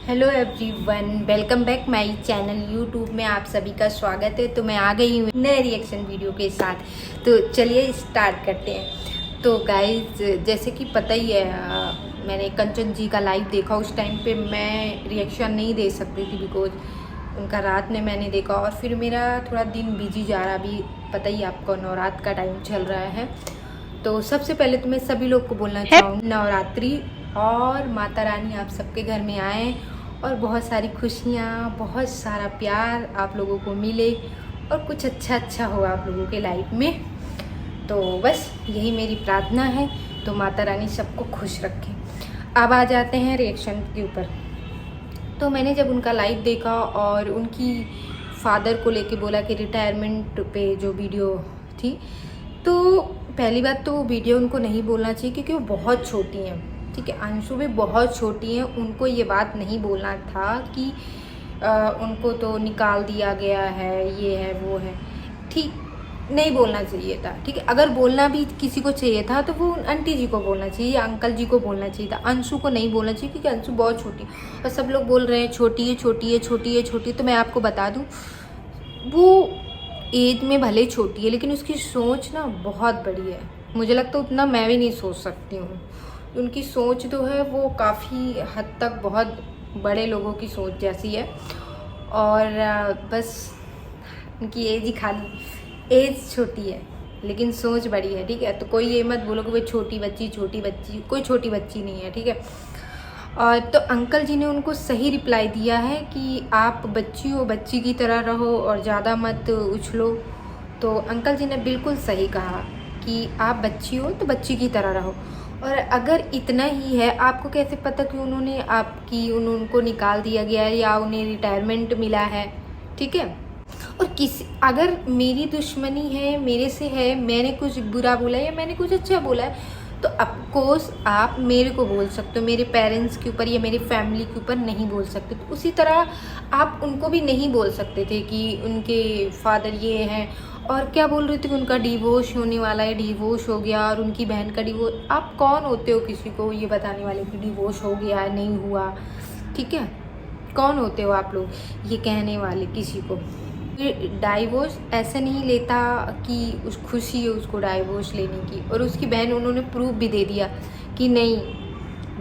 Hello everyone, welcome back my channel YouTube में आप सभी का स्वागत है। तो मैं आ गई हूँ नए रिएक्शन वीडियो के साथ। तो चलिए स्टार्ट करते हैं। तो गाइज, जैसे कि पता ही है, मैंने कंचन जी का लाइव देखा। उस टाइम पे मैं रिएक्शन नहीं दे सकती थी बिकॉज उनका रात में मैंने देखा और फिर मेरा थोड़ा दिन बिजी जा रहा। अभी पता ही आपको नवरात्र का टाइम चल रहा है। तो सबसे पहले तो मैं सभी लोग को बोलना चाहूँगी नवरात्रि और माता रानी आप सबके घर में आए और बहुत सारी खुशियाँ, बहुत सारा प्यार आप लोगों को मिले और कुछ अच्छा हो आप लोगों के लाइफ में। तो बस यही मेरी प्रार्थना है। तो माता रानी सबको खुश रखे। अब आ जाते हैं रिएक्शन के ऊपर। तो मैंने जब उनका लाइव देखा और उनकी फादर को लेके बोला कि रिटायरमेंट पे जो वीडियो थी, तो पहली बात तो वो वीडियो उनको नहीं बोलना चाहिए क्योंकि वो बहुत छोटी हैं। ठीक है, अंशु भी बहुत छोटी हैं। उनको ये बात नहीं बोलना था कि उनको तो निकाल दिया गया है, ये है वो है। ठीक, नहीं बोलना चाहिए था। ठीक है, अगर बोलना भी किसी को चाहिए था तो वो आंटी जी को बोलना चाहिए या अंकल जी को बोलना चाहिए था। अंशु को नहीं बोलना चाहिए क्योंकि अंशु बहुत छोटी है और सब लोग बोल रहे हैं छोटी है छोटी है छोटी है छोटी है। तो मैं आपको बता दूँ, वो एज में भले छोटी है लेकिन उसकी सोच ना बहुत बड़ी है। मुझे लगता है उतना मैं भी नहीं सोच सकती हूँ। उनकी सोच तो है वो काफ़ी हद तक बहुत बड़े लोगों की सोच जैसी है। और बस उनकी एज ही खाली, एज छोटी है लेकिन सोच बड़ी है। ठीक है, तो कोई ये मत बोलो कि वो छोटी बच्ची, कोई छोटी बच्ची नहीं है। ठीक है, और तो अंकल जी ने उनको सही रिप्लाई दिया है कि आप बच्ची हो, बच्ची की तरह रहो और ज़्यादा मत उछलो। तो अंकल जी ने बिल्कुल सही कहा कि आप बच्ची हो तो बच्ची की तरह रहो। और अगर इतना ही है, आपको कैसे पता कि उनको निकाल दिया गया है या उन्हें रिटायरमेंट मिला है। ठीक है, और अगर मेरी दुश्मनी है, मेरे से है, मैंने कुछ बुरा बोला है या मैंने कुछ अच्छा बोला है, तो ऑफकोर्स आप मेरे को बोल सकते हो, मेरे पेरेंट्स के ऊपर या मेरी फैमिली के ऊपर नहीं बोल सकते। तो उसी तरह आप उनको भी नहीं बोल सकते थे कि उनके फादर ये हैं। और क्या बोल रहे थे कि उनका डिवोर्स होने वाला है, डिवोर्स हो गया और उनकी बहन का डिवोर्स। आप कौन होते हो किसी को ये बताने वाले कि डिवोर्स हो गया है, नहीं हुआ? ठीक है, कौन होते हो आप लोग ये कहने वाले किसी को? डाइवोर्स ऐसे नहीं लेता कि उस खुशी है उसको डाइवोर्स लेने की। और उसकी बहन, उन्होंने प्रूफ भी दे दिया कि नहीं,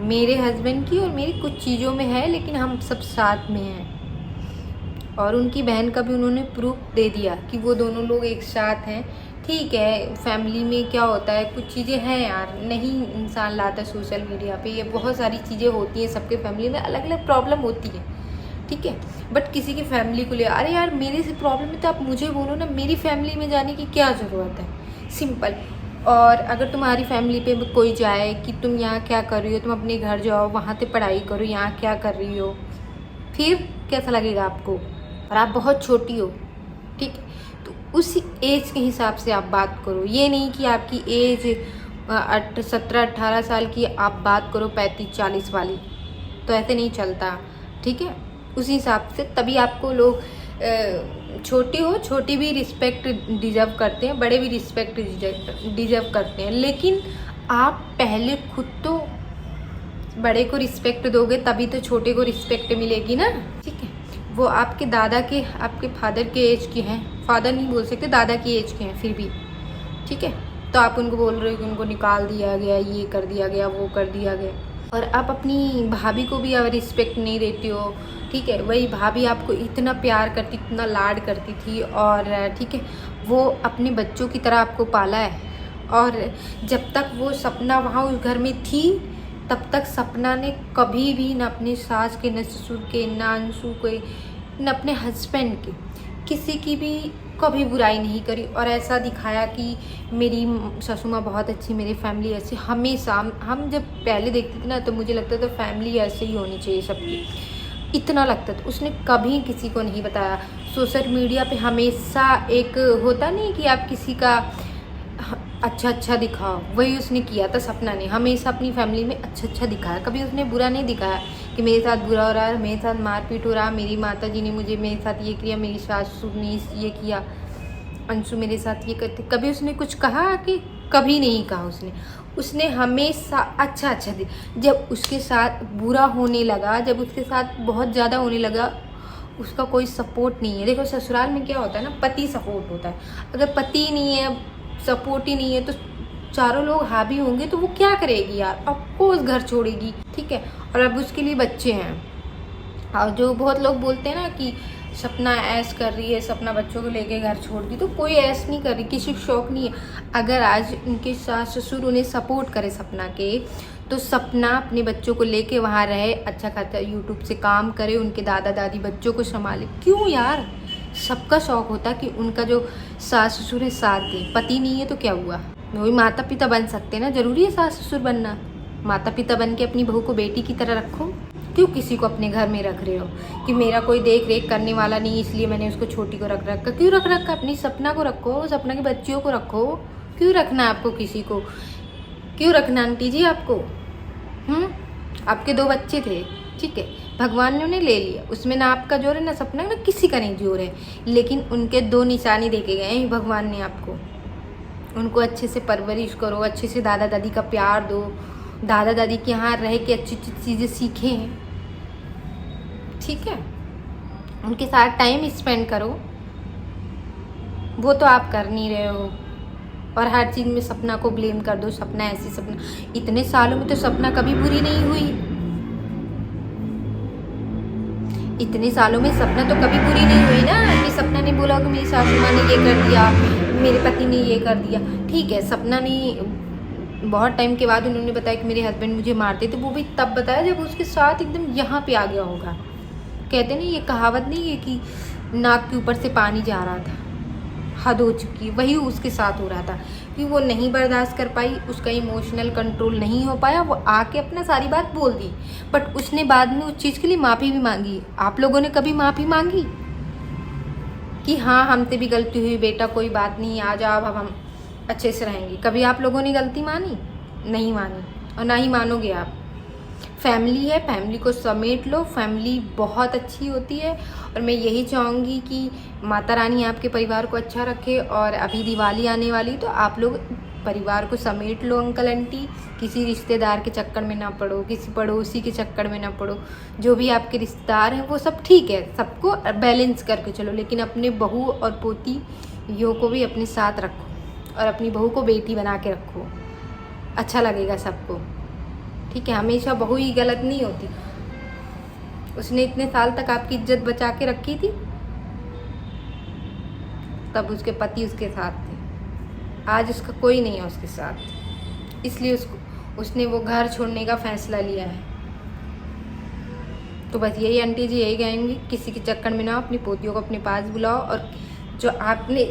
मेरे हस्बैंड की और मेरी कुछ चीज़ों में है लेकिन हम सब साथ में हैं। और उनकी बहन का भी उन्होंने प्रूफ दे दिया कि वो दोनों लोग एक साथ हैं। ठीक है, फैमिली में क्या होता है, कुछ चीज़ें हैं यार, नहीं इंसान लाता सोशल मीडिया पे। ये बहुत सारी चीज़ें होती हैं, सबके फैमिली में अलग अलग प्रॉब्लम होती है। ठीक है, बट किसी की फैमिली को ले, अरे यार मेरे से प्रॉब्लम है तो आप मुझे बोलो ना, मेरी फैमिली में जाने की क्या ज़रूरत है, सिंपल। और अगर तुम्हारी फैमिली पे कोई जाए कि तुम यहाँ क्या कर रही हो, तुम अपने घर जाओ, वहाँ पे पढ़ाई करो, यहाँ क्या कर रही हो, फिर कैसा लगेगा आपको? और आप बहुत छोटी हो। ठीक है, तो उसी एज के हिसाब से आप बात करो। ये नहीं कि आपकी एज 17-18 साल की आप बात करो 35-40 वाली, तो ऐसे नहीं चलता। ठीक है, उसी हिसाब से तभी आपको लोग, छोटी हो, छोटी भी रिस्पेक्ट डिजर्व करते हैं, बड़े भी रिस्पेक्ट डिजर्व करते हैं। लेकिन आप पहले खुद तो बड़े को रिस्पेक्ट दोगे तभी तो छोटे को रिस्पेक्ट मिलेगी ना। ठीक है, वो आपके दादा के, आपके फादर के एज के हैं, फादर नहीं बोल सकते, दादा की एज के हैं फिर भी। ठीक है, तो आप उनको बोल रहे हो कि उनको निकाल दिया गया, ये कर दिया गया, वो कर दिया गया। और आप अपनी भाभी को भी अब रिस्पेक्ट नहीं देती हो। ठीक है, वही भाभी आपको इतना प्यार करती, इतना लाड करती थी और ठीक है, वो अपने बच्चों की तरह आपको पाला है। और जब तक वो सपना वहाँ उस घर में थी, तब तक सपना ने कभी भी न अपनी सास के, न ससुर के, न अंशु के, न अपने हस्बैंड के, किसी की भी कभी बुराई नहीं करी। और ऐसा दिखाया कि मेरी सासू माँ बहुत अच्छी, मेरी फैमिली ऐसी। हमेशा हम जब पहले देखते थे ना, तो मुझे लगता था फैमिली ऐसे ही होनी चाहिए सबकी, इतना लगता था। उसने कभी किसी को नहीं बताया। सोशल मीडिया पे हमेशा एक होता नहीं कि आप किसी का अच्छा दिखाओ, वही उसने किया था। सपना ने हमेशा अपनी फैमिली में अच्छा दिखाया, कभी उसने बुरा नहीं दिखाया कि मेरे साथ बुरा हो रहा है, मेरे साथ मारपीट हो रहा, मेरी माता जी ने मेरे साथ ये किया, मेरी सासू ने ये किया, अंशु मेरे साथ ये करते। कभी उसने कुछ कहा कि कभी नहीं कहा उसने। उसने हमेशा अच्छा दिया। जब उसके साथ बुरा होने लगा, जब उसके साथ बहुत ज़्यादा होने लगा, उसका कोई सपोर्ट नहीं है। देखो ससुराल में क्या होता है ना, पति सपोर्ट होता है। अगर पति नहीं है, सपोर्ट ही नहीं है, तो चारों लोग हावी होंगे तो वो क्या करेगी यार, ऑफकोर्स घर छोड़ेगी, ठीक है। और अब उसके लिए बच्चे हैं, और जो बहुत लोग बोलते हैं ना कि सपना ऐश कर रही है, सपना बच्चों को लेके घर छोड़ दी, तो कोई ऐश नहीं कर रही, किसी को शौक नहीं है। अगर आज उनके सास ससुर उन्हें सपोर्ट करे सपना के, तो सपना अपने बच्चों को लेके वहाँ रहे, अच्छा खासा यूट्यूब से काम करे, उनके दादा दादी बच्चों को संभाले। क्यों यार, सबका शौक होता कि उनका जो सास ससुर है साथ दे। पति नहीं है तो क्या हुआ, वही माता पिता बन सकते हैं ना, जरूरी है सास ससुर बनना। माता पिता बन के अपनी बहू को बेटी की तरह रखो। क्यों किसी को अपने घर में रख रहे हो कि मेरा कोई देख रेख करने वाला नहीं, इसलिए मैंने उसको छोटी को रख रखा। क्यों रख रखा, अपनी सपना को रखो, सपना के बच्चियों को रखो। क्यों रखना आपको किसी को, क्यों रखना आंटी जी आपको? आपके 2 बच्चे थे, ठीक है, भगवान ने उन्हें ले लिया, उसमें ना आपका जोर है ना सपना, ना किसी का नहीं जोर है, लेकिन उनके 2 निशानी देके गए हैं भगवान ने आपको। उनको अच्छे से परवरिश करो, अच्छे से दादा दादी का प्यार दो, दादा दादी के यहाँ रह के अच्छी अच्छी चीज़ें सीखें, ठीक है। उनके साथ टाइम स्पेंड करो, वो तो आप कर नहीं रहे हो। और हर चीज़ में सपना को ब्लेम कर दो, सपना ऐसी, सपना इतने सालों में तो सपना कभी बुरी नहीं हुई, इतने सालों में सपना तो कभी बुरी नहीं हुई ना कि सपना ने बोला कि मेरी सासू माँ ने ये कर दिया, मेरे पति ने ये कर दिया। ठीक है, सपना ने बहुत टाइम के बाद उन्होंने बताया कि मेरे हस्बैंड मुझे मारते थे, वो भी तब बताया जब उसके साथ एकदम यहाँ पे आ गया होगा। कहते नहीं, ये कहावत नहीं है कि नाक के ऊपर से पानी जा रहा था, हद हो चुकी है, वही उसके साथ हो रहा था कि वो नहीं बर्दाश्त कर पाई, उसका इमोशनल कंट्रोल नहीं हो पाया, वो आके अपना सारी बात बोल दी। बट उसने बाद में उस चीज़ के लिए माफ़ी भी मांगी। आप लोगों ने कभी माफ़ी मांगी कि हाँ हमसे भी गलती हुई बेटा, कोई बात नहीं, आ जाओ अब हम अच्छे से रहेंगे? कभी आप लोगों ने गलती मानी? नहीं मानी, और ना ही मानोगे आप। फैमिली है, फैमिली को समेट लो, फैमिली बहुत अच्छी होती है। और मैं यही चाहूँगी कि माता रानी आपके परिवार को अच्छा रखे। और अभी दिवाली आने वाली, तो आप लोग परिवार को समेट लो अंकल आंटी, किसी रिश्तेदार के चक्कर में ना पड़ो, किसी पड़ोसी के चक्कर में ना पड़ो। जो भी आपके रिश्तेदार हैं वो सब ठीक है, सबको बैलेंस करके चलो, लेकिन अपने बहू और पोतियों को भी अपने साथ रखो, और अपनी बहू को बेटी बना के रखो, अच्छा लगेगा सबको, ठीक है। हमेशा बहू ही गलत नहीं होती, उसने इतने साल तक आपकी इज्जत बचा के रखी थी, तब उसके पति उसके साथ थे। आज उसका कोई नहीं है उसके साथ, इसलिए उसने वो घर छोड़ने का फैसला लिया है। तो बस यही आंटी जी यही कहेंगी, किसी के चक्कर में ना, अपनी पोतियों को अपने पास बुलाओ, और जो आपने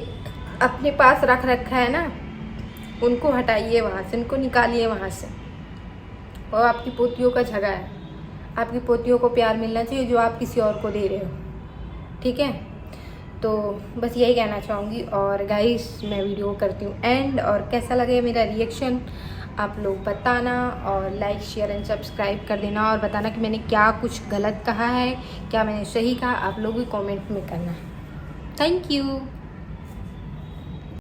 अपने पास रख रखा है ना, उनको हटाइए वहाँ से, उनको निकालिए वहाँ से। और आपकी पोतियों का झगड़ा है, आपकी पोतियों को प्यार मिलना चाहिए जो आप किसी और को दे रहे हो, ठीक है। तो बस यही कहना चाहूँगी। और गाइस मैं वीडियो करती हूँ एंड, और कैसा लगे मेरा रिएक्शन आप लोग बताना, और लाइक शेयर एंड सब्सक्राइब कर देना, और बताना कि मैंने क्या कुछ गलत कहा है, क्या मैंने सही कहा, आप लोग भी कमेंट में करना। Thank you.